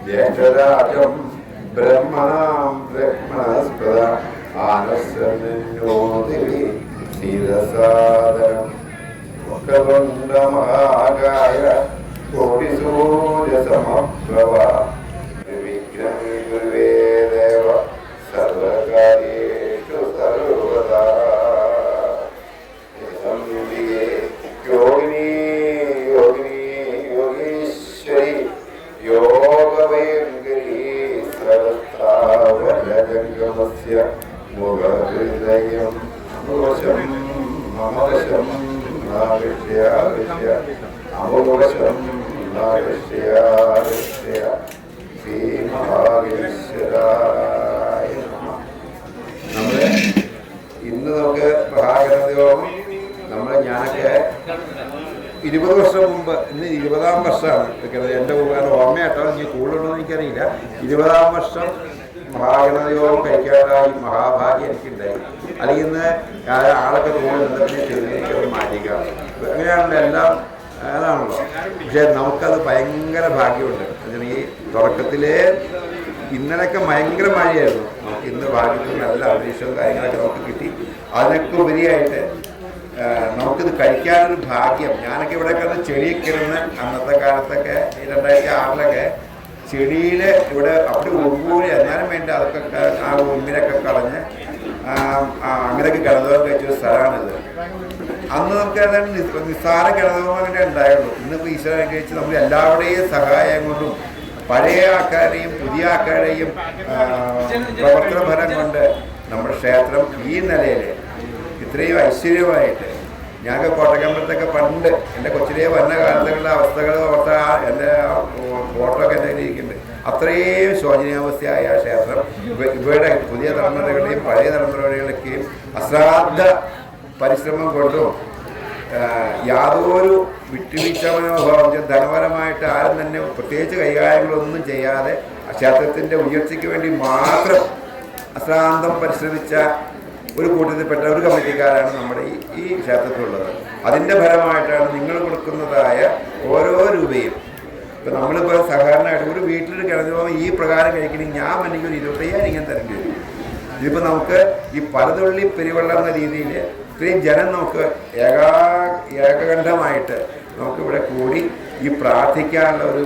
ജ്യേഷ്ഠരാജം ബ്രഹ്മണാം ബ്രഹ്മണസ്പദ ആനശ്വരനോദിനി ശീലസാദരം മഹാകായ കോടിസൂര്യസമപ്രഭ വിക്രമി ഗുരുവേ ദേവ സർവകാര്യേഷു സർവദാ യോഗിനി യോഗിനി യോഗീശ്വരി യോഗഭയങ്കരി സർവസ്ഥാവരജംഗമസ്യ മുഖഹൃദയം അമുവശം അമവശം നാവിഷ്യാവിഷ്യ അമുവശം നാവിഷ്യാവിഷ്യ ശ്രീ മഹാവീശ്വരായ നമ്മള് ഇന്ന് നമുക്ക് ഭാഗവതയോഗം ഞാനൊക്കെ 20 വർഷം മുമ്പ്, ഇന്ന് 20-ാം വർഷമാണ് എൻ്റെ ഓർമ്മയായിട്ടോ ഇനി കൂടുതലുണ്ടോന്ന് എനിക്കറിയില്ല. 20-ാം വർഷം മഹാഗണതയോഗം കഴിക്കാനായി മഹാഭാഗ്യം എനിക്കുണ്ടായി. അല്ലെങ്കിൽ ഇന്ന് ആളൊക്കെ തോന്നുന്നത് ചെറിയൊരു മാറ്റിക്ക അങ്ങനെയാണല്ലോ എല്ലാം അതാണല്ലോ. പക്ഷെ നമുക്കത് ഭയങ്കര ഭാഗ്യമുണ്ട്. ഈ തുടക്കത്തിലെ ഇന്നലെയൊക്കെ ഭയങ്കര മഴയായിരുന്നു. നമുക്ക് ഇന്ന് ഭാഗ്യത്തിൽ നല്ല അന്തരീക്ഷവും കാര്യങ്ങളൊക്കെ നമുക്ക് കിട്ടി. അതിനൊക്കെ ഉപരിയായിട്ട് നമുക്കിത് കഴിക്കാനൊരു ഭാഗ്യം. ഞാനൊക്കെ ഇവിടെ കിടന്ന് ചെടിയൊക്കെ ഇരുന്ന് അന്നത്തെ കാലത്തൊക്കെ 2006-ലൊക്കെ ചെടിയിൽ ഇവിടെ അവിടെ ഒമ്പൂരി എന്നാലും വേണ്ടി അതൊക്കെ ആ ഉമ്മിനൊക്കെ കളഞ്ഞ് അങ്ങനെയൊക്കെ കിടന്നവർക്ക് കഴിച്ചൊരു സ്ഥലമാണിത്. അന്ന് നമുക്ക് ഏതാണ്ട് നിസ്സാര കിടന്നവരും അങ്ങനെ ഉണ്ടായുള്ളൂ. ഇന്നിപ്പോൾ ഈശ്വരൻ അനുഗ്രഹിച്ച് നമ്മൾ എല്ലാവരുടെയും സഹായം കൊണ്ടും പഴയ ആൾക്കാരെയും പുതിയ ആൾക്കാരെയും പ്രവർത്തന ഫലം കൊണ്ട് നമ്മുടെ ക്ഷേത്രം ഈ നിലയിൽ ഇത്രയും ഐശ്വര്യമായിട്ട്, ഞങ്ങൾക്ക് കോട്ടക്കമ്പലത്തൊക്കെ പണ്ട് എൻ്റെ കൊച്ചിലെ വന്ന കാലത്തുള്ള അവസ്ഥകൾ ഓർത്ത എൻ്റെ ഫോട്ടോ ഒക്കെ എൻ്റെ ഇരിക്കുന്നുണ്ട്. അത്രയും ശോചനീയാവസ്ഥയായ ആ ക്ഷേത്രം ഇവയുടെ പുതിയ തലമുറകളുടെയും പഴയ തലമുറകളുടെയും അശ്രാദ്ധ പരിശ്രമം കൊണ്ടും യാതൊരു വിട്ടുവീഴ്ച മനോഭാവം ധനപരമായിട്ട് ആരും തന്നെ പ്രത്യേകിച്ച് കൈകാര്യങ്ങളൊന്നും ചെയ്യാതെ ക്ഷേത്രത്തിൻ്റെ ഉയർച്ചയ്ക്ക് വേണ്ടി മാത്രം അശ്രാന്തം പരിശ്രമിച്ച ഒരു കൂട്ടത്തിൽപ്പെട്ട ഒരു കമ്മിറ്റിക്കാരാണ് നമ്മുടെ ഈ ക്ഷേത്രത്തിലുള്ളത്. അതിൻ്റെ ഫലമായിട്ടാണ് നിങ്ങൾ കൊടുക്കുന്നതായ ഓരോ രൂപയും. ഇപ്പം നമ്മളിപ്പോൾ സാധാരണയായിട്ട് ഒരു വീട്ടിൽ കിടന്നു പോകുമ്പോൾ ഈ പ്രകാരം കഴിക്കണമെങ്കിൽ ഞാൻ എനിക്ക് ഒരു 25,000 ഇങ്ങനെ തരേണ്ടി വരും. ഇതിപ്പോൾ നമുക്ക് ഈ പലതുള്ളി പെരുവെള്ളം എന്ന രീതിയിൽ ഇത്രയും ജനം നമുക്ക് ഏകകണ്ഠമായിട്ട് നമുക്കിവിടെ കൂടി ഈ പ്രാർത്ഥിക്കാനുള്ള ഒരു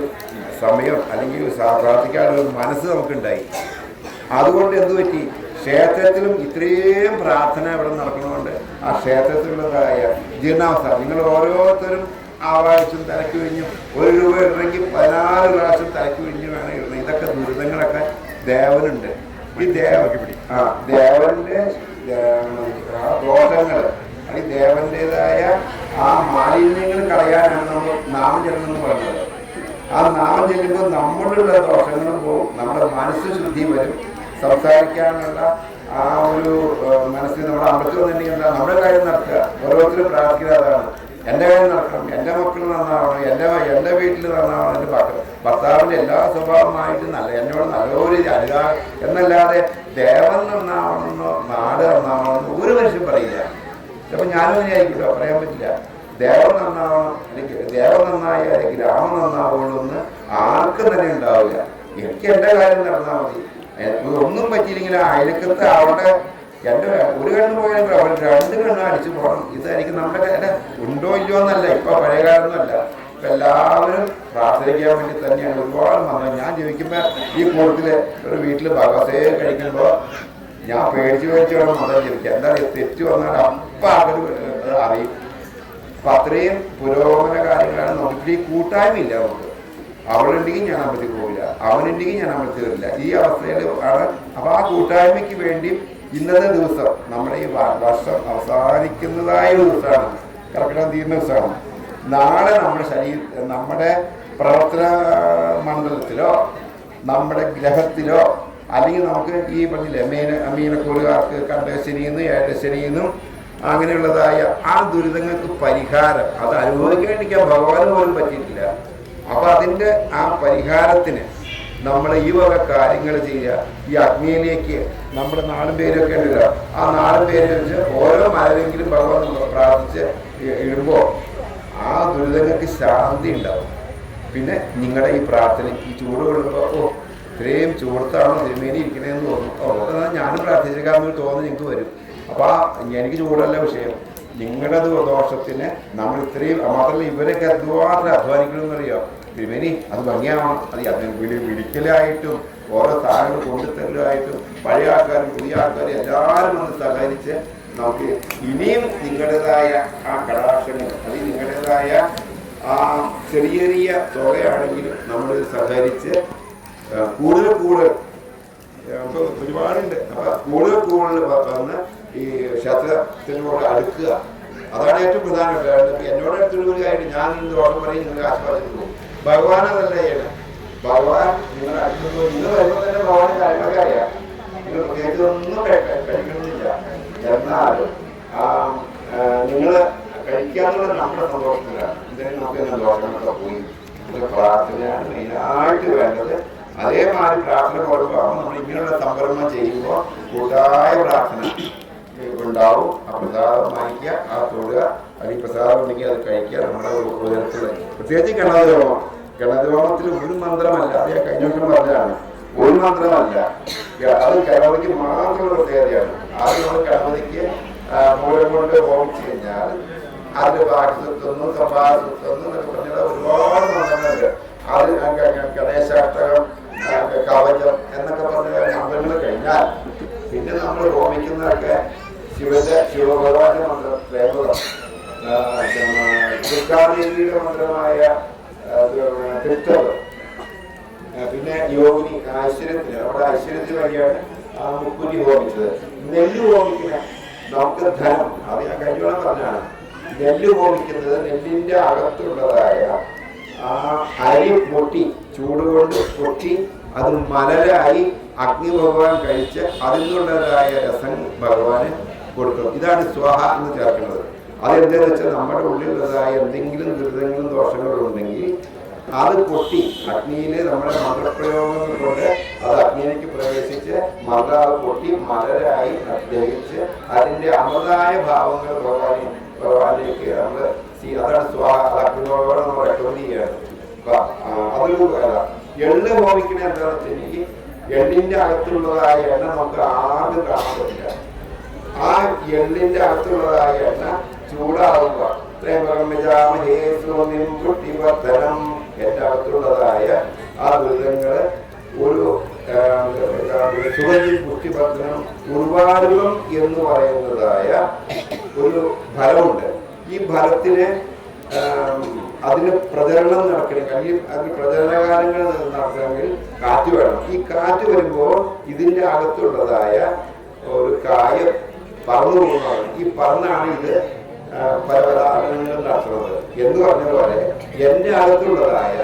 സമയം അല്ലെങ്കിൽ പ്രാർത്ഥിക്കാനുള്ള ഒരു മനസ്സ് നമുക്കുണ്ടായി. അതുകൊണ്ട് എന്തു പറ്റി, ക്ഷേത്രത്തിലും ഇത്രയും പ്രാർത്ഥന ഇവിടെ നടക്കുന്നതുകൊണ്ട് ആ ക്ഷേത്രത്തിലുള്ളതായ ജീർണാവസ്ഥ നിങ്ങൾ ഓരോരുത്തരും ആവാഴ്ചയും തലയ്ക്ക് കഴിഞ്ഞും 1 രൂപ ഇടണമെങ്കിൽ 14 പ്രാവശ്യം തലയ്ക്ക് കഴിഞ്ഞ് വേണം ഇടണം. ഇതൊക്കെ ദുരിതങ്ങളൊക്കെ ദേവനുണ്ട്. ഈ ദേവന്റെ ദോഷങ്ങൾ ഈ ദേവന്റേതായ ആ മാലിന്യങ്ങൾ കളയാനാണ് നമ്മൾ നാമജപം എന്ന് പറയുന്നത്. ആ നാമം ചെല്ലുമ്പോൾ നമ്മളുള്ള ദോഷങ്ങളും പോകും, നമ്മുടെ മനസ്സ് ശുദ്ധി വരും, സംസാരിക്കാനുള്ള ആ ഒരു മനസ്സിൽ നമ്മുടെ അമ്പലത്തിൽ വന്നിട്ടുണ്ടെങ്കിൽ എന്താ നമ്മുടെ കാര്യം നടത്തുക, ഓരോരുത്തരും പ്രാർത്ഥിക്കുക. അതാണ് എൻ്റെ കാര്യം നടക്കണം, എൻ്റെ മക്കൾ നന്നാവണം, എൻ്റെ വീട്ടിൽ നന്നാവണം, എൻ്റെ ഭർത്താവിൻ്റെ എല്ലാ സ്വഭാവമായിട്ടും എന്നോട് നല്ലൊരു എന്നല്ലാതെ ദേവൻ നന്നാവണമെന്നോ നാട് നന്നാവണമെന്നോ ഒരു മനുഷ്യൻ പറയില്ല. ചിലപ്പോൾ ഞാനും വിചാരിക്കില്ല, പറയാൻ പറ്റില്ല. ദേവൻ നന്നാവണം അല്ലെങ്കിൽ ദേവൻ നന്നായി അല്ലെങ്കിൽ ഗ്രാമം നന്നാവുള്ളൂ എന്ന് ആർക്കും തന്നെ ഉണ്ടാവില്ല. എനിക്ക് എൻ്റെ കാര്യം നടന്നാൽ മതി. ഒന്നും പറ്റിയില്ലെങ്കിൽ അയൽക്കത്ത് അവിടെ ഒരു കണ്ണ് പോയാലും അവിടെ 2 കണ്ണ് അടിച്ചു പോകണം. ഇതായിരിക്കും നമ്മുടെ ഉണ്ടോ ഇല്ലയോ എന്നല്ല, ഇപ്പൊ പഴയ കാലമൊന്നുമല്ല. ഇപ്പൊ എല്ലാവരും പ്രാർത്ഥിക്കാൻ വേണ്ടി തന്നെയാണ് ഒരുപാട് നന്നായി. ഞാൻ ജീവിക്കുമ്പോ ഈ കൂട്ടത്തില് ഒരു വീട്ടില് ഭഗവതയെ കഴിക്കുമ്പോ ഞാൻ പേടിച്ച് വേണം മതം ജീവിക്കുക. എന്താ തെറ്റ് വന്നാൽ അപ്പം അവർ അറിയും. അപ്പൊ അത്രയും പുരോഗമന കാര്യങ്ങളാണ്. നമുക്ക് ഈ കൂട്ടായ്മയില്ല. നമുക്ക് അവളുണ്ടെങ്കിൽ ഞാൻ അമ്പലത്തിൽ പോവില്ല, അവനുണ്ടെങ്കിൽ ഞാൻ അമ്പലത്തിൽ വരില്ല. ഈ അവസ്ഥയിൽ ആണ്. അപ്പൊ ആ കൂട്ടായ്മയ്ക്ക് വേണ്ടി ഇന്നത്തെ ദിവസം നമ്മുടെ ഈ വർഷം അവസാനിക്കുന്നതായ ദിവസമാണ്, കർക്കിടകം തീരുന്ന ദിവസമാണ്. നാളെ നമ്മുടെ പ്രവർത്തന മണ്ഡലത്തിലോ നമ്മുടെ ഗ്രഹത്തിലോ അല്ലെങ്കിൽ നമുക്ക് ഈ പറഞ്ഞില്ലേ മീനക്കൂറുകാർക്ക് കണ്ടശനിന്നും ഏഴശനിന്നും അങ്ങനെയുള്ളതായ ആ ദുരിതങ്ങൾക്ക് പരിഹാരം അത് അനുഭവിക്കാണ്ടിരിക്കാൻ ഭഗവാന് പോലും പറ്റിയിട്ടില്ല. അപ്പൊ അതിൻ്റെ ആ പരിഹാരത്തിന് നമ്മൾ ഈ വക കാര്യങ്ങൾ ചെയ്യുക. ഈ അഗ്നിയിലേക്ക് നമ്മുടെ 4 പേരൊക്കെ ഉണ്ടല്ലോ, ആ 4 പേര് വെച്ച് ഓരോ മലരെങ്കിലും ഭഗവാൻ നമ്മൾ പ്രാർത്ഥിച്ച് ഇടുമ്പോൾ ആ ആ ദുരിതങ്ങൾക്ക് ശാന്തി ഉണ്ടാവും. പിന്നെ നിങ്ങളുടെ ഈ പ്രാർത്ഥനയ്ക്ക് ഈ ചൂട് കൊള്ളുമ്പോൾ ഇത്രയും ചൂടത്താണോ തിരുമേനി ഇരിക്കണേന്ന് തോന്നും. എന്നാൽ ഞാനും പ്രാർത്ഥിച്ചേക്കാമെന്ന് തോന്നി നിങ്ങൾക്ക് വരും. അപ്പോൾ എനിക്ക് ചൂടല്ല വിഷയം, നിങ്ങളുടെ ദോഷത്തിന് നമ്മൾ ഇത്രയും മാത്രമല്ല ഇവരൊക്കെ എന്തുമാത്രം അധ്വാനിക്കണമെന്നറിയോ തിരുമേനി. അത് ഭംഗിയാവണം. അത് അതിന് വിളിക്കലായിട്ടും ഓരോ സാധനങ്ങൾ കൊണ്ടുതരലായിട്ടും പഴയ ആൾക്കാരും പുതിയ ആൾക്കാരും എല്ലാവരും വന്ന് സഹകരിച്ച് നമുക്ക് ഇനിയും നിങ്ങളുടേതായ ആ കടാക്ഷങ്ങൾ അല്ലെങ്കിൽ നിങ്ങളുടേതായ ആ ചെറിയ ചെറിയ തുകയാണെങ്കിലും നമ്മൾ സഹകരിച്ച് കൂടുതൽ അപ്പോൾ ഒരുപാടുണ്ട്. അപ്പോൾ കൂടുതൽ വന്ന് ഈ ക്ഷേത്രത്തിനോട് അടുക്കുക, അതാണ് ഏറ്റവും പ്രധാനപ്പെട്ട. എന്നോട് അടുത്തുള്ള ഒരു കാര്യം ഞാൻ ഇന്ന് ഓർമ്മ പറയും, നിങ്ങൾക്ക് ആശ്വാസം പോകും. ഭഗവാൻ അതല്ല ചെയ്യണം. ഭഗവാൻ നിങ്ങളുടെ അടുത്ത് ഇന്ന് വരുമ്പോൾ തന്നെ ഭഗവാൻ കാര്യങ്ങളൊക്കെ അറിയാം. നിങ്ങൾ പ്രത്യേകിച്ച് ഒന്നും കഴിക്കണമെന്നില്ല. എന്നാലും നിങ്ങൾ കഴിക്കാന്നുള്ള നമ്മുടെ സന്തോഷത്തിലാണ്. ഇതിന് നമുക്ക് സന്തോഷങ്ങളൊക്കെ പോയി നമുക്ക് പ്രാർത്ഥനയാണ് മെയിനായിട്ട് വേണ്ടത്. അതേമാതിരി പ്രാർത്ഥന കൊടുക്കുമ്പോൾ നമ്മൾ ഇങ്ങനെയുള്ള സംരംഭം ചെയ്യുമ്പോൾ കൂട്ടായ പ്രാർത്ഥന ഉണ്ടാവും. ആ പ്രസാദം വാങ്ങിക്കുക, ആ തൊടുക, അല്ലെങ്കിൽ പ്രസാദം ഉണ്ടെങ്കിൽ അത് കഴിക്കുക. നമ്മുടെ ഉയരത്തില് പ്രത്യേകിച്ച് ഗണധോമത്തിൽ ഒരു മന്ത്രമല്ല. അത് ഞാൻ കഴിഞ്ഞ വർഷം പറഞ്ഞതാണ്. ഒരു മന്ത്രമല്ല, അത് ഗണപതിക്ക് മാത്രമുള്ള പ്രത്യേകതയാണ്. ആദ്യം നമ്മൾ ഗണപതിക്ക് മൂലം കൊണ്ട് ഹോമിച്ചു കഴിഞ്ഞാൽ അതിൽ ബാക്കിത്തുന്നു സംഭാഷത്തുന്നു എന്നൊക്കെ പറഞ്ഞാൽ ഒരുപാട് മന്ത്രങ്ങളുണ്ട്. അത് ഗണേശാഷ്ടകം, കവചം എന്നൊക്കെ പറഞ്ഞ മന്ത്രങ്ങൾ കഴിഞ്ഞാൽ പിന്നെ നമ്മൾ ഹോമിക്കുന്നതൊക്കെ ശിവഭഗവാന്റെ മന്ത്രം, ത്രേമ്പകം, ദുർഗാദേവിയുടെ മന്ത്രമായ തിഷ്ടവ്, പിന്നെ യോഗിനി ഐശ്വര്യത്തിന് അവിടെ ഐശ്വര്യത്തിന് വഴിയാണ് മുക്കുറ്റി ഹോമിച്ചത്. നെല്ല് ഹോമിക്കുന്ന നമുക്ക് ധനം, അത് ഞാൻ കഴിഞ്ഞോളം പറഞ്ഞാണ്. നെല്ല് ഹോമിക്കുന്നത് നെല്ലിന്റെ അകത്തുള്ളതായ ആ അരി പൊട്ടി ചൂടുകൊണ്ട് പൊട്ടി അത് മലരായി അഗ്നി ഭഗവാൻ കഴിച്ച് അതിൽ നിന്നുള്ളതായ രസം ഭഗവാന് കൊടുക്കണം. ഇതാണ് സ്വാഹ എന്ന് ചേർക്കുന്നത്. അതെന്താണെന്ന് വെച്ചാൽ നമ്മുടെ ഉള്ളിലുള്ളതായ എന്തെങ്കിലും ദുരിതങ്ങളും ദോഷങ്ങളും ഉണ്ടെങ്കിൽ അത് പൊട്ടി അഗ്നിയിൽ നമ്മുടെ മന്ത്രപ്രയോഗങ്ങൾ കൊണ്ട് അത് അഗ്നിയിലേക്ക് പ്രവേശിച്ച് മന്ത്ര പൊട്ടി മലരായി ദഹിച്ച് അതിൻ്റെ അമൃതായ ഭാവങ്ങൾ ഭഗവാനിലേക്ക് നമ്മൾ അതാണ് അഗ്നിഭഗവാൻ നമ്മൾ റെക്കമെൻഡ് ചെയ്യാണ്. അതൊരു എള്ള് ഹോമിക്കണ എന്താണെന്ന് വെച്ചിട്ടുണ്ടെങ്കിൽ എള്ളിന്റെ അകത്തുള്ളതായ എണ്ണ നമുക്ക് ആദ്യം കാണാൻ പറ്റില്ല. ആ എള്ളിന്റെ അകത്തുള്ളതായ എണ്ണ ചൂടാവുക എന്റെ അകത്തുള്ളതായ ആ ദുരിതങ്ങള് ഒരു സുഗന്ധി പുഷ്ടിപത്രം ഉർവാരുകം എന്ന് പറയുന്നതായ ഒരു ഫലമുണ്ട്. ഈ ഫലത്തിന് അതിന് പ്രചരണം നടക്കണമെങ്കിൽ അല്ലെങ്കിൽ അതിന് പ്രചരണകാലങ്ങൾ നടക്കണമെങ്കിൽ കാറ്റ് വേണം. ഈ കാറ്റ് വരുമ്പോൾ ഇതിൻ്റെ അകത്തുള്ളതായ ഒരു കായം പറന്നു പോകുന്നതാണ്. ഈ പറന്നാണ് ഇത് പല പല ആഗ്രഹങ്ങളും നടത്തുന്നത്. എന്ന് പറഞ്ഞതുപോലെ എൻ്റെ അകത്തുള്ളതായ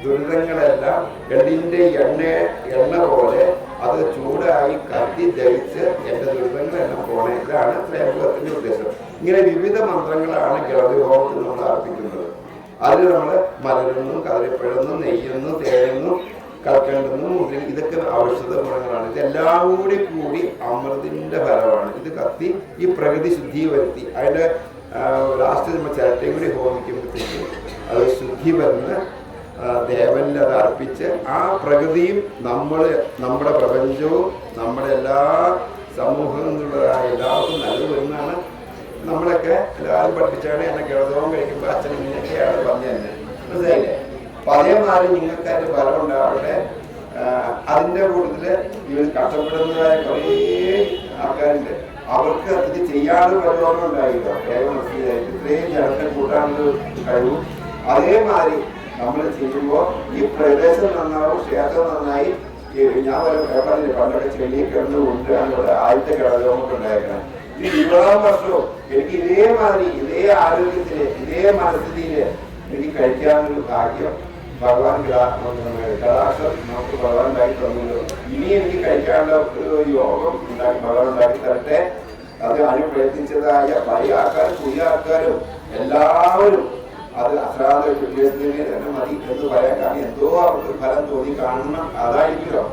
ദുരിതങ്ങളെല്ലാം എള്ളിൻ്റെ എണ്ണ പോലെ അത് ചൂടായി കത്തി ധരിച്ച് എൻ്റെ ദുരിതങ്ങളെല്ലാം പോണേ. ഇതാണ് ത്രേമ്പകത്തിന്റെ ഉദ്ദേശം. ഇങ്ങനെ വിവിധ മന്ത്രങ്ങളാണ് ഗണപതിഹോമത്തിൽ നമ്മൾ അർപ്പിക്കുന്നത്. അതിൽ നമ്മൾ മലരുന്നും കതിരിപ്പഴെന്നും നെയ്യുന്നും തേനെന്നും കൽക്കണ്ടെന്നും ഇതൊക്കെ ഔഷധ ഗുണങ്ങളാണ്. ഇതെല്ലാം കൂടി അമൃതിന്റെ ഫലമാണ്. ഇത് കത്തി ഈ പ്രകൃതി ശുദ്ധി വരുത്തി അതിൻ്റെ ലാസ്റ്റ് നമ്മൾ ചിരട്ടയും കൂടി ഹോമിക്കുമ്പോഴത്തേക്കും അത് ശുദ്ധി വരുന്ന ദേവനിൽ അത് അർപ്പിച്ച് ആ പ്രകൃതിയും നമ്മുടെ പ്രപഞ്ചവും നമ്മുടെ എല്ലാ സമൂഹങ്ങളിലുള്ളതായ എല്ലാവർക്കും നല്ലത് വരുന്നതാണ്. നമ്മളൊക്കെ എല്ലാവരും പഠിപ്പിച്ചാണ് എന്നെ ഗണധോമം കഴിക്കുമ്പോൾ അച്ഛൻ ഇങ്ങനെയൊക്കെയാണ് പറഞ്ഞു തന്നെ, മനസ്സിലായില്ലേ? അപ്പം അതേമാതിരി നിങ്ങൾക്ക് അതിൻ്റെ ഫലം ഉണ്ടാവട്ടെ. അതിൻ്റെ കൂടുതൽ ഇവർ കഷ്ടപ്പെടുന്നതായ കുറേ ആൾക്കാരുണ്ട്. അവർക്ക് ഇത് ചെയ്യാതെ പരിപാടി ഉണ്ടായില്ല. വേഗം മനസ്സിലായിട്ട് ഇത്രയും ജനത്തെ കൂട്ടാനുള്ള കഴിവും അതേമാതിരി നമ്മൾ ചെയ്യുമ്പോൾ ഈ പ്രദേശം നന്നാവും, ക്ഷേത്രം നന്നായി. ഞാൻ പറഞ്ഞില്ല പണ്ടൊക്കെ ചെളിയിൽ കിടന്ന് കൊണ്ടുവരാനുള്ള ആദ്യത്തെ ഗണധോമൊക്കെ ഉണ്ടായിരിക്കണം. ഈ 20 വർഷവും എനിക്ക് ഇതേമാതിരി ഇതേ ആരോഗ്യത്തില് ഇതേ മനസ്ഥിതിയില് എനിക്ക് കഴിക്കാനൊരു ഭാഗ്യം ഭഗവാൻ കടാക്ഷം നമുക്ക് ഭഗവാൻ ഉണ്ടാക്കി തന്നല്ലോ. ഇനി എനിക്ക് കഴിക്കാനുള്ള ഒരു യോഗം ഭഗവാൻ ഉണ്ടാക്കി തരട്ടെ. അത് അതിന് പ്രയത്നിച്ചതായ പഴയ ആൾക്കാരും പുതിയ ആൾക്കാരും എല്ലാവരും അത് അശ്രാന്ത വിജയത്തിന് തന്നെ മതി എന്ന് പറയാൻ. കാരണം എന്തോ അവർക്ക് ഫലം തോന്നി കാണണം, അതായിരിക്കുമല്ലോ.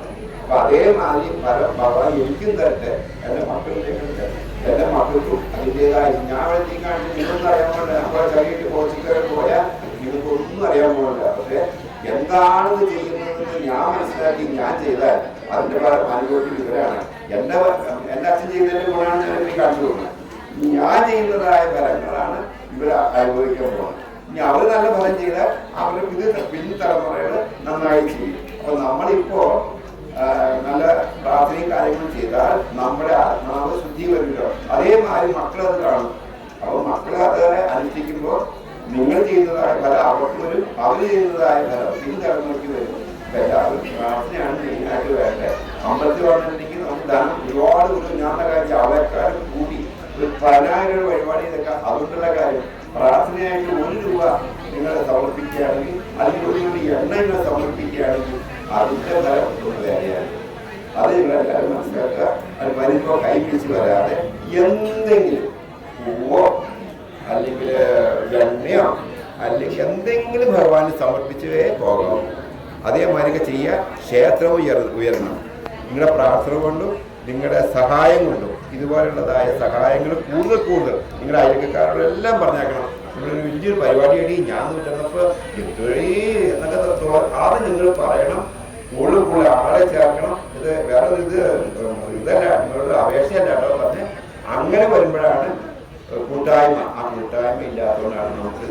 അപ്പൊ അതേമാതിരി ഫലം ഭഗവാൻ എനിക്കും തരട്ടെ, എന്റെ മക്കളിലേക്കും തരട്ടെ, എന്റെ മക്കൾക്കും അതിൻ്റെതായ ഞാൻ വെച്ചിക്കാണ്ട് നിങ്ങളൊന്നും അറിയാൻ കൊണ്ട് നമ്മളെ ചെറിയിട്ട് പോച്ചിക്കര പോയാൽ അറിയാൻ പോകില്ല. പക്ഷെ എന്താണെന്ന് ചെയ്യുന്നതെന്ന് ഞാൻ മനസ്സിലാക്കി ഞാൻ ചെയ്താൽ അതിന്റെ അനുഭവത്തിൽ ഇവരാണ്. എന്റെ അച്ഛൻ ചെയ്യുന്നതിന്റെ ഗുണമാണ് ഞാൻ എനിക്ക് കാണിച്ചു കൊടുക്കുന്നത്. ഞാൻ ചെയ്യുന്നതായ ഫലങ്ങളാണ് ഇവർ അനുഭവിക്കാൻ പോകുന്നത്. ഇനി അവർ നല്ല ഫലം ചെയ്താൽ അവർ ഇത് പിൻതലമുറകൾ നന്നായി ചെയ്യും. അപ്പൊ നമ്മളിപ്പോ നല്ല പ്രാർത്ഥനയും കാര്യങ്ങളും ചെയ്താൽ നമ്മുടെ ആത്മാവ് ശുദ്ധി വരുമല്ലോ. അതേമാതിരി മക്കളത് കാണും. അപ്പൊ മക്കൾ അത് അനുഷ്ഠിക്കുമ്പോൾ നിങ്ങൾ ചെയ്യുന്നതായ ഫലം അവർക്ക് വരും, അവർ ചെയ്യുന്നതായ ഫലം പിൻതലമുറയ്ക്ക് വരും. അപ്പൊ എല്ലാവരും പ്രാർത്ഥനയാണ് മെയിനായിട്ട് വേണ്ടത്. അമ്പലത്തിൽ വന്നിട്ടുണ്ടെങ്കിൽ നമുക്ക് ധനം ഒരുപാട് ഒരു ഞാൻ കാര്യം അവക്കാർ കൂടി ഒരു 10,000 പരിപാടി ഇതൊക്കെ അതുകൊണ്ടുള്ള കാര്യം. പ്രാർത്ഥനയായിട്ട് 1 രൂപ നിങ്ങൾ സമർപ്പിക്കുകയാണെങ്കിൽ അല്ലെങ്കിൽ 1 രൂപ എണ്ണ നിങ്ങൾ സമർപ്പിക്കുകയാണെങ്കിൽ അതിന്റെ ഫലം വേറെയാണ്. അത് നിങ്ങളെല്ലാവരും മനസ്സിലാക്കുക. അത് വരുമ്പോ കൈ പിടിച്ച് വരാതെ എന്തെങ്കിലും പൂവോ അല്ലെങ്കിൽ എണ്ണയോ അല്ലെങ്കിൽ എന്തെങ്കിലും ഭഗവാന് സമർപ്പിച്ചേ പോകാം. അതേമാതിരിയൊക്കെ ചെയ്യുക. ക്ഷേത്രം ഉയരണം. നിങ്ങളുടെ പ്രാർത്ഥന കൊണ്ടും നിങ്ങളുടെ സഹായം കൊണ്ടും ഇതുപോലുള്ളതായ സഹായങ്ങൾ കൂടുതൽ നിങ്ങളുടെ അയൽക്കാരോടെല്ലാം പറഞ്ഞേക്കണം. നിങ്ങളൊരു വലിയൊരു പരിപാടിയായി ഞാൻ ചെന്നപ്പോൾ എന്നൊക്കെ അത് നിങ്ങൾ പറയണം. കൂടുതൽ ആളെ ചേർക്കണം. ഇത് വേറെ ഇതല്ല, നിങ്ങളുടെ അപേക്ഷയല്ല കേട്ടോ പറഞ്ഞ്. അങ്ങനെ വരുമ്പോഴാണ് കൂട്ടായ്മ. ആ കൂട്ടായ്മ ഇല്ലാത്തതുകൊണ്ടാണ് നമുക്ക്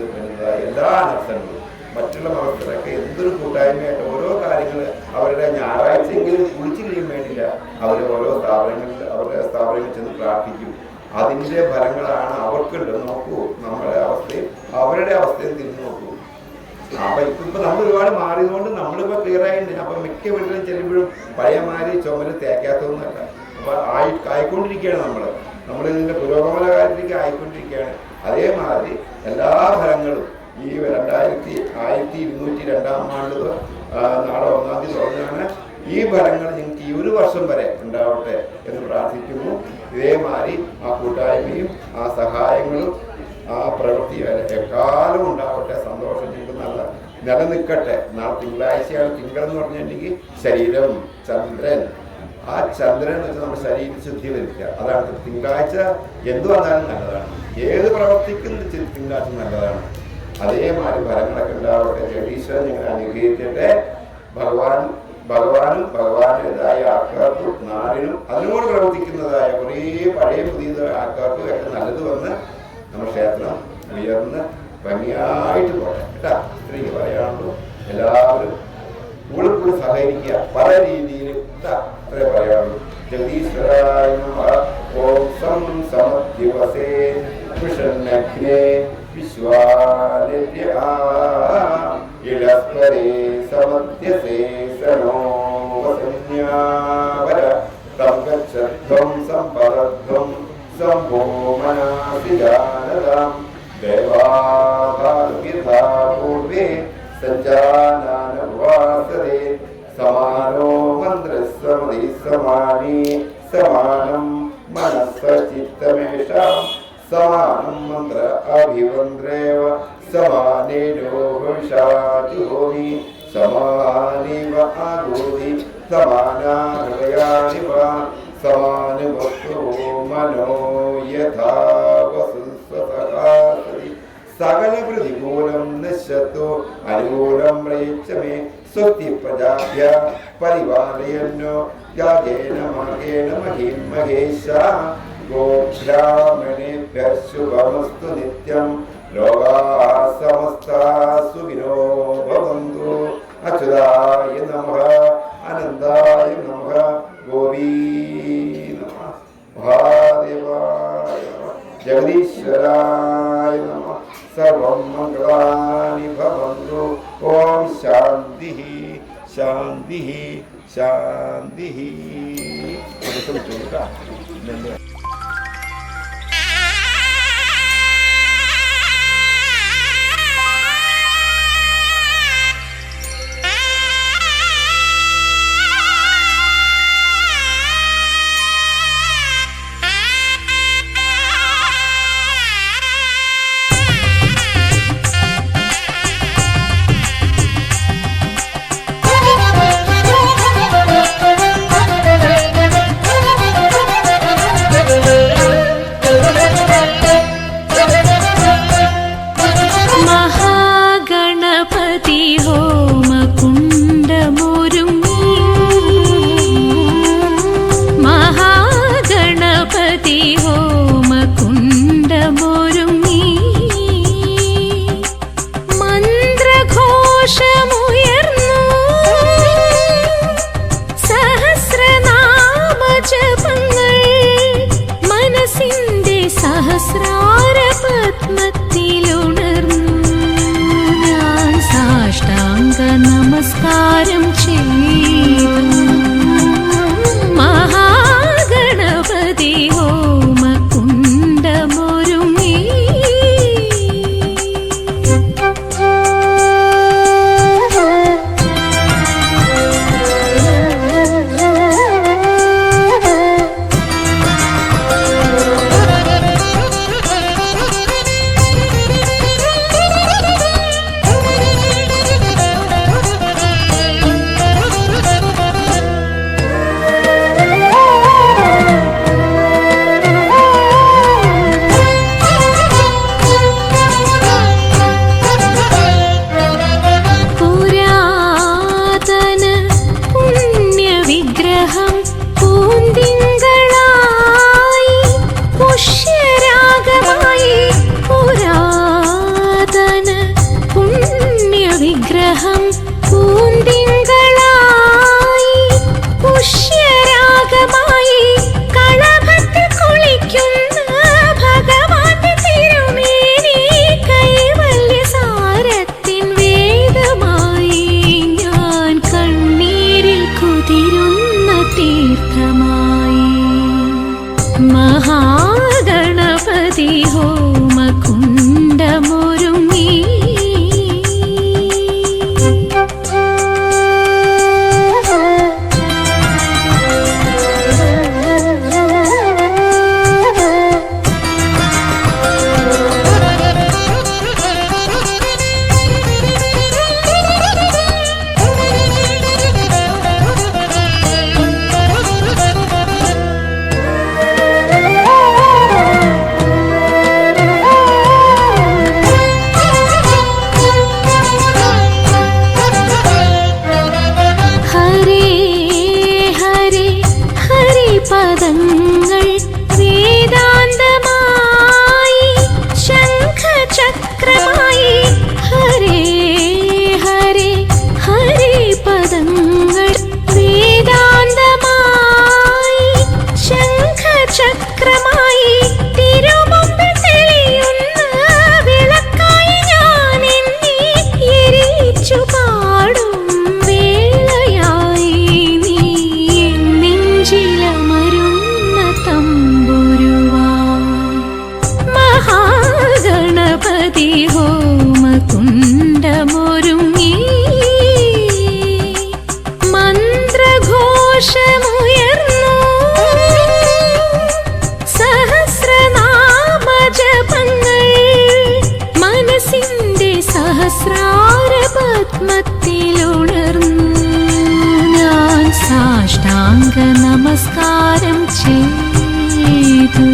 എല്ലാ നഷ്ടങ്ങളും മറ്റുള്ള മതത്തിലൊക്കെ എന്തൊരു കൂട്ടായ്മയായിട്ട് ഓരോ കാര്യങ്ങൾ അവരുടെ ഞായറാഴ്ചയെങ്കിലും കുളിച്ചിരിക്കാൻ വേണ്ടിയില്ല അവർ ഓരോ അവരുടെ സ്ഥാപനങ്ങളിൽ ചെന്ന് പ്രാർത്ഥിക്കും. അതിൻ്റെ ഫലങ്ങളാണ് അവർക്കുള്ളത്. നോക്കൂ, നമ്മുടെ അവസ്ഥയും അവരുടെ അവസ്ഥയും തിരിഞ്ഞു നോക്കൂ. അപ്പൊ ഇപ്പൊ നമ്മൾ ഒരുപാട് മാറിയതുകൊണ്ട് നമ്മളിപ്പോ ക്ലിയർ ആയിട്ടുണ്ട്. അപ്പൊ മിക്ക വീട്ടിലും ചെല്ലുമ്പോഴും പഴയമാരി ചുമല് തേക്കാത്തതൊന്നുമല്ല. അപ്പൊ ആയിക്കൊണ്ടിരിക്കുകയാണ് നമ്മൾ ഇതിന്റെ പുരോഗമന കാര്യത്തിലേക്ക് ആയിക്കൊണ്ടിരിക്കുകയാണ്. അതേമാതിരി എല്ലാ ഫലങ്ങളും ഈ 1202 ആണ്ട് നാളെ 1-ാം തീയതി തുടങ്ങുകയാണ്. ഈ ഫലങ്ങൾ നിങ്ങൾക്ക് ഈ 1 വർഷം വരെ ഉണ്ടാവട്ടെ എന്ന് പ്രാർത്ഥിക്കുന്നു. ഇതേമാതിരി ആ കൂട്ടായ്മയും ആ സഹായങ്ങളും ആ പ്രവൃത്തിയും എക്കാലം ഉണ്ടാവട്ടെ. സന്തോഷം നിങ്ങൾക്ക് നല്ല നിലനിൽക്കട്ടെ. നാളെ തിങ്കളാഴ്ചയാണ്. തിങ്കൾ എന്ന് പറഞ്ഞിട്ടുണ്ടെങ്കിൽ ശരീരം, ചന്ദ്രൻ. ആ ചന്ദ്രൻ എന്ന് വെച്ചാൽ നമ്മുടെ ശരീരം ശുദ്ധി വരുത്തുക. അതാണ് തിങ്കളാഴ്ച. എന്ത് വന്നാലും നല്ലതാണ്. ഏത് പ്രവർത്തിക്കുന്ന തിങ്കളാഴ്ച നല്ലതാണ്. അതേമാതിരി ഫലങ്ങളൊക്കെ ഉണ്ടാവട്ടെ. ജഗദീശ്വരൻ നിങ്ങൾ അനുഗ്രഹിക്കട്ടെ. ഭഗവാനും ഭഗവാന്റേതായ ആൾക്കാർക്കും നാടിനും അതിനോട് പ്രവർത്തിക്കുന്നതായ കുറേ പഴയ പുതിയതായ ആൾക്കാർക്കും ഒക്കെ നല്ലത് വന്ന് നമ്മുടെ ക്ഷേത്രം ഉയർന്ന് ഭംഗിയായിട്ട് പോട്ടെ കേട്ടാ. ഇത്രയ്ക്ക് പറയാനുള്ളൂ. എല്ലാവരും കൂടുതൽ സഹകരിക്കുക പല രീതിയിലും. അത്രേ പറയാനുള്ളൂ. ജഗദീശ്വരായ നമഃ. ഓം സം സമദ്ദിവസേ വിഷന്നഗ്നേ വിശ്വാദിത്യ ഇളസ്വരേ സമദ്യസേ സനോ വസന്യാവര തം ഗച്ഛധ്വം സംപരധ്വം സംഭോ മനാസി ജാനതാം ദേവാഭാഗിർഭാ പൂർവേ സഞ്ജാനാനവാസരേ സമാനോ മന്ത്രസ്സമതി സമാനി സമാനം മനസ്സചിത്തമേഷാം സമാനം മന്ത്ര അഭിവന്ദ്രേവ സമാനേനോ ഭവിഷ്യാതി സമാനീവ ആഗോതി സമാനാഹൃദയാനി വാ സമാനുവസ്തു മനോ യഥാ വസുസ്വസഹാസതി സകല പ്രതികൂലം നശ്യത്തു അനുകൂലം പ്രയുജ്യമേ സ്വസ്തി പ്രജാഭ്യ പരിപാലയന്നോ യാഗേന മാഗേന മഹിം മഹേശ ഗോബ്രാഹ്മണേഭ്യഃ ശുഭമസ്തു നിത്യം ലോകാഃ സമസ്താഃ സുഖിനോ ഭവന്തു. അച്യുതായ നമഃ. അനന്തായ നമഃ. ഗോപീ നമഃ. മഹാദേവായ നമഃ. ജഗദീശ്വരായ നമഃ. സർവം മംഗളാനി ഭവന്തു. ഓം ശാന്തി ശാന്തി ശാന്തി. നമസ്കാരം ചെയ്തു. മഹാഗണപതി ഹോമകുണ്ഡമൊരുങ്ങി. മഹാഗണപതി ഹോമകുണ്ഡമൊരുങ്ങി. പദങ്ങൾ വേദാന്തമായി ശംഖചക്രമായി. ഹരേ ഹരേ ഹരേ പദങ്ങൾ വേദാന്തമായി ശംഖചക്രമായി. തിരുമുമ്പിൽ തെളിയുന്ന വിളക്കായി ഞാൻ എന്നെ എരിച്ചു പാടും വേളയായി നീ നെഞ്ചിലമരുന്ന തമ്പുരുവായി. മഹാഗണപതി ഹോമകുണ്ഡമൊരുങ്ങി. മന്ത്രഘോഷമുയർന്നു സഹസ്രനാമജപങ്ങൾ മനസ്സിന്റെ സഹസ്രാര പത്മത്തിലുണർന്നു. ഞാൻ സാഷ്ടാംഗ നമസ്കാരം ചെയ്തു.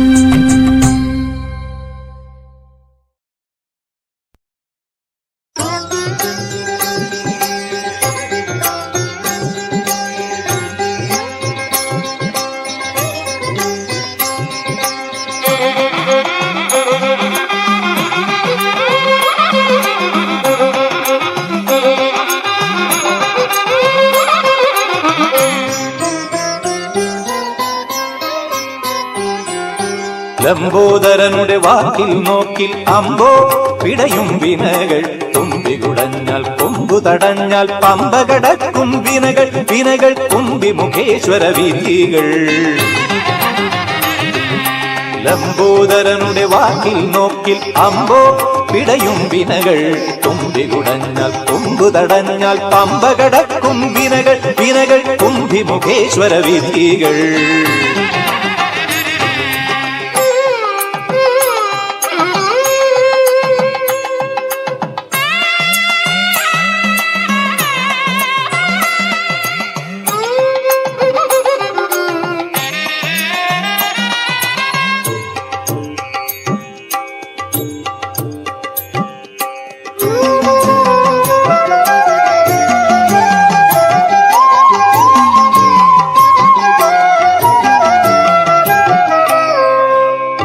ലംബോദരനുടെ വാക്കിൽ നോക്കിൽ അമ്പോ പിടയും വിനകൾ. തുമ്പികുടഞ്ഞാൽ കൊമ്പു തടഞ്ഞാൽ പമ്പ കടക്കും വിനകൾ. വിനകൾ കുംഭിമുഖേശ്വര വിധികൾ. ലംബോദരനുടെ വാക്കിൽ നോക്കിൽ അമ്പോ പിടയും വിനകൾ. തുമ്പികുടഞ്ഞാൽ കൊമ്പു തടഞ്ഞാൽ പമ്പ കടക്കും വിനകൾ. വിനകൾ കുംഭിമുഖേശ്വര വിധികൾ.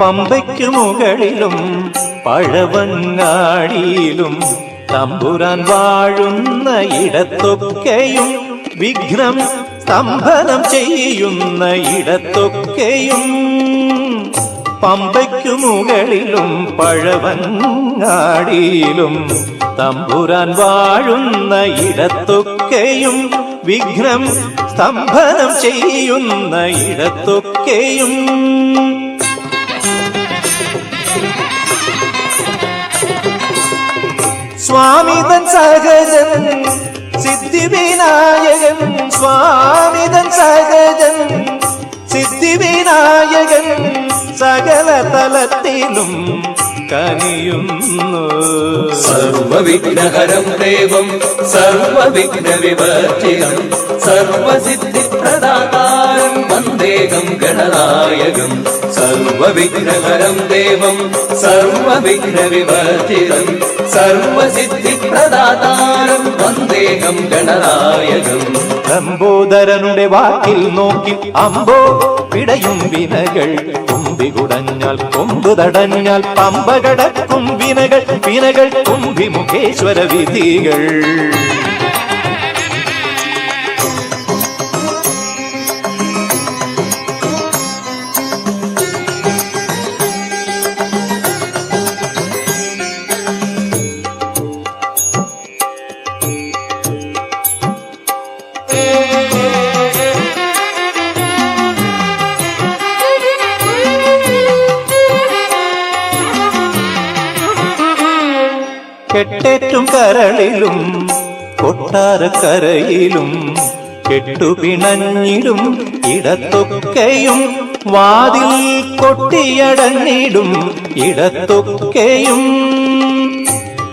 പമ്പയ്ക്കു മുകളിലും പഴവങ്ങാടിയിലും തമ്പുരാൻ വാഴുന്ന ഇടത്തൊക്കെയും വിഘ്നം സ്തംഭനം ചെയ്യുന്ന ഇടത്തൊക്കെയും പമ്പയ്ക്കു മുകളിലും പഴവങ്ങാടിയിലും തമ്പുരാൻ വാഴുന്ന ഇടത്തൊക്കെയും വിഘ്നം സ്തംഭനം ചെയ്യുന്ന ഇടത്തൊക്കെയും സ്വാമിതൻ സഹജൻ സിദ്ധിവിനായകൻ സ്വാമിതൻ സഹജൻ സിദ്ധിവിനായകൻ സകല തലത്തിലും കനിയുന്നു. സർവവിഘ്നഹരം ദേവം സർവവിഘ്ന വിവർജിതം സർവസിദ്ധിപ്രദാതാരം വന്ദേഹം ഗണനായകം. സർവവിഘ്നഹരം ദേവം സർവവിഘ്ന വിവർജിതം സർവസിദ്ധിപ്രദാതാരം വന്ദേഹം ഗണനായകം. ലംബോദരനുടെ വാക്കിൽ നോക്കി അമ്പോ പിടയും വിനകൾ കുമ്പി കുടഞ്ഞാൽ കൊമ്പ് തടഞ്ഞാൽ പമ്പ കടക്കും വിനകൾ വിനകൾ കുമ്പി മുഖേശ്വര വിധികൾ. കെട്ടേറ്റും കരളിലും കൊട്ടാരക്കരയിലും കെട്ടുപിണഞ്ഞിടും ഇടത്തൊക്കെയും വാതിൽ കൊട്ടിയടഞ്ഞിടും ഇടത്തൊക്കെയും.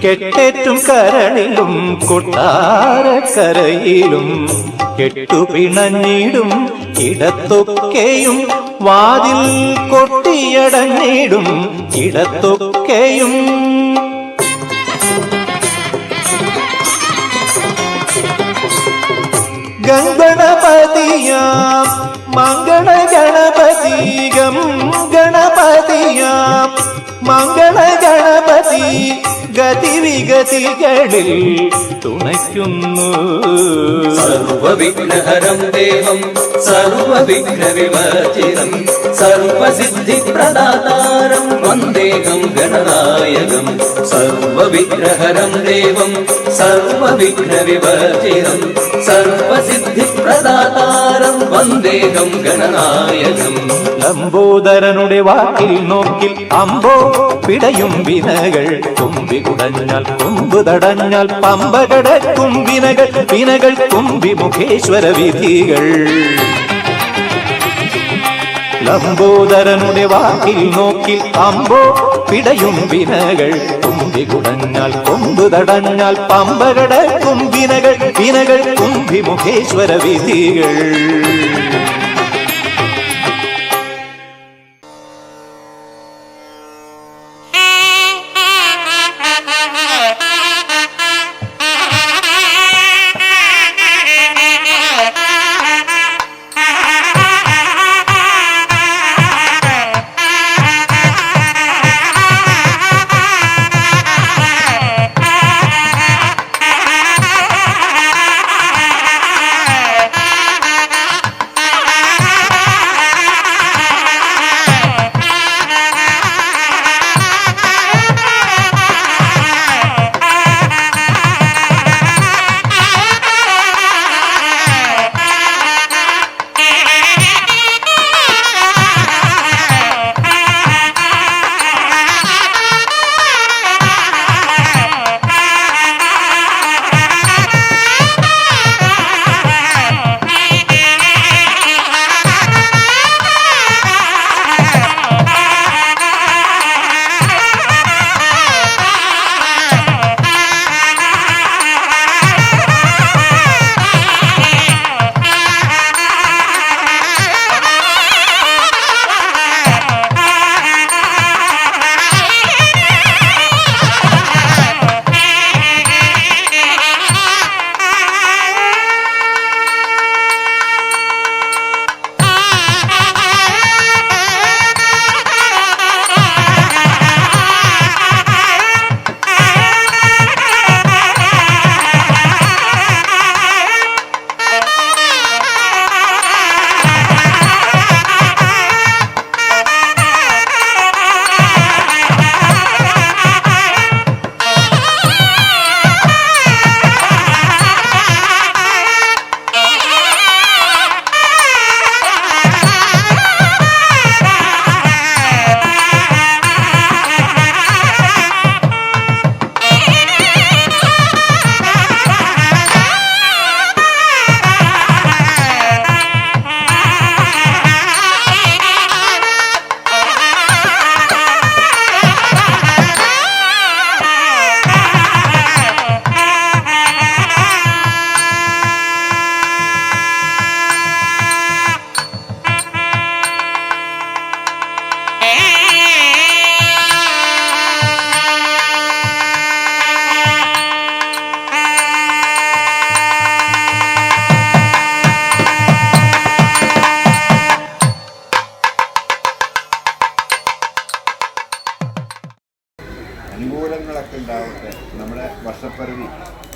കെട്ടേറ്റും കരളിലും കൊട്ടാരക്കരയിലും കെട്ടുപിണഞ്ഞിടും ഇടത്തൊക്കെയും വാതിൽ കൊട്ടിയടഞ്ഞിടും ഇടത്തൊക്കെയും. ഗണപതിയാം മംഗള ഗണപതി ഗം ഗണപതിയാം മംഗള ഗണപതി ഗതിവിഗതികളിൽ തുണയ്ക്കുന്നു. സർവവിഘ്നഹരം ദേവം സർവവിഘ്ന വിവർജിതം സർവസിദ്ധിപ്രദാതാരം വന്ദേഹം ഗണനായകം. സർവവിഘ്നഹരം ദേവം സർവവിഘ്ന വിവർജിതം സർവസിദ്ധിപ്രദാതാരം വന്ദേഹം ഗണനായകം. ലംബോദരനുടെ വാക്കിൽ നോക്കിൽ അമ്പോ പിടയും വിനകൾ കുമ്പി കുടഞ്ഞാൽ കൊമ്പ് തടഞ്ഞാൽ പമ്പ കടക്കും വിനകൾ വിനകൾ കുമ്പി മുഖേശ്വര വിധികൾ. ലംബോദരനുടെ വാക്കിൽ നോക്കിൽ അമ്പോ പിടയും വിനകൾ കുമ്പി കുടഞ്ഞാൽ കൊമ്പ് തടഞ്ഞാൽ പമ്പ കടക്കും വിനകൾ വിനകൾ കുമ്പി മുഖേശ്വര വിധികൾ. പുഷ്പരവി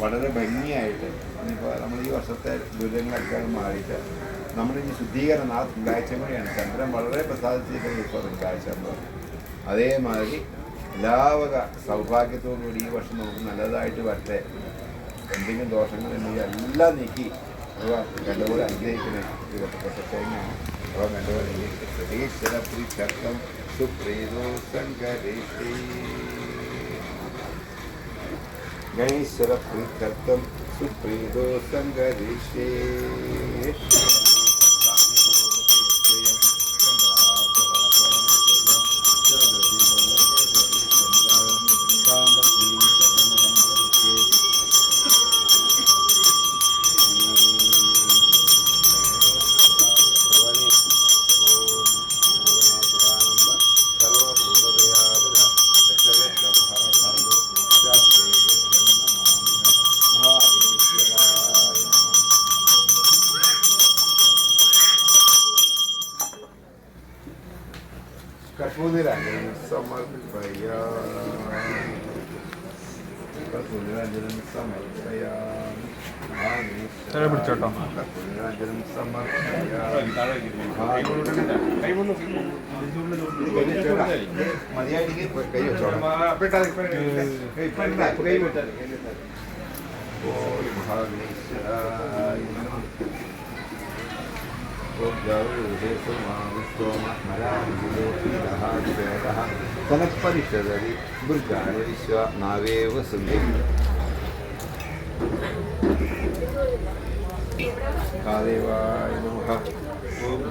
വളരെ ഭംഗിയായിട്ട് ഇനിയിപ്പോൾ നമ്മൾ ഈ വർഷത്തെ ദുരിതങ്ങളൊക്കെ മാറിയിട്ട് നമ്മളിനി ശുദ്ധീകരണം ആ തിങ്കളാഴ്ച കൂടിയാണ്. ചന്ദ്രൻ വളരെ പ്രസാദിച്ചിരിക്കുന്ന ഇപ്പോൾ തിങ്കളാഴ്ച എന്ന് പറഞ്ഞു. അതേമാതിരി എല്ലാവക സൗഭാഗ്യത്തോടുകൂടി ഈ വർഷം നമുക്ക് നല്ലതായിട്ട് വരട്ടെ. എന്തെങ്കിലും ദോഷങ്ങളുണ്ടെങ്കിൽ എല്ലാം നീക്കി കണ്ടുപോലെ അനുഗ്രഹിക്കണേ. ഇത് കൊട്ടപ്പെട്ട തേങ്ങയാണ്. അപ്പോൾ കണ്ടുപോലെ ഈശ്വരപ്രീക്ഷത്വം സുപ്രീതോ ശങ്കരേഷേ ഗണേശ്വരപ്രീക്ഷത്വം സുപ്രീതോ ശങ്കരേഷേ. കർപ്പൂരഞ്ജനം സമർപ്പയാമി പിടിച്ചോട്ടോ. കർപ്പൂരഞ്ജനം മതിയായിട്ട് കൈ വെച്ചോളാം. തനപരിഷദി ദുർഗായ വിശ്വ നാവേവ സുന്ദരി കാദേവായ നമഃ. ഓം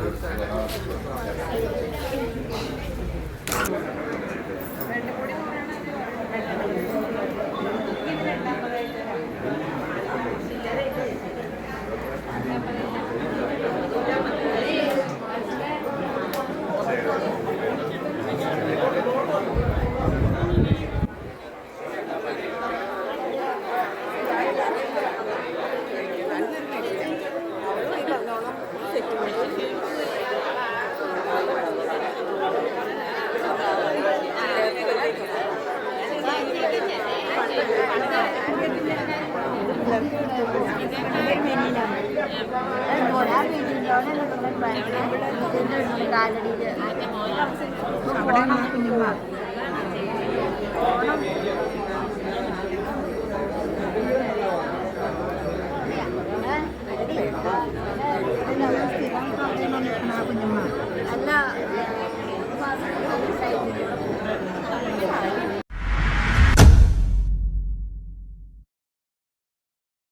അല്ല